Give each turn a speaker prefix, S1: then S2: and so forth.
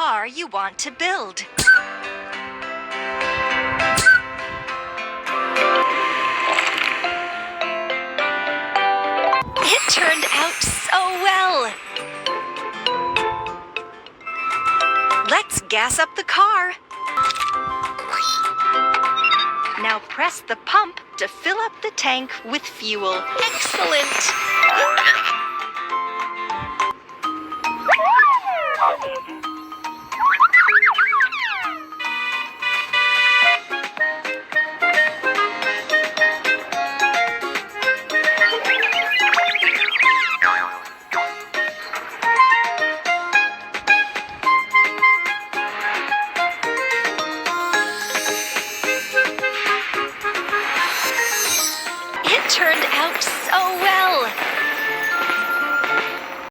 S1: car you want to build. It turned out so well! Let's gas up the car. Now press the pump to fill up the tank with fuel. Excellent!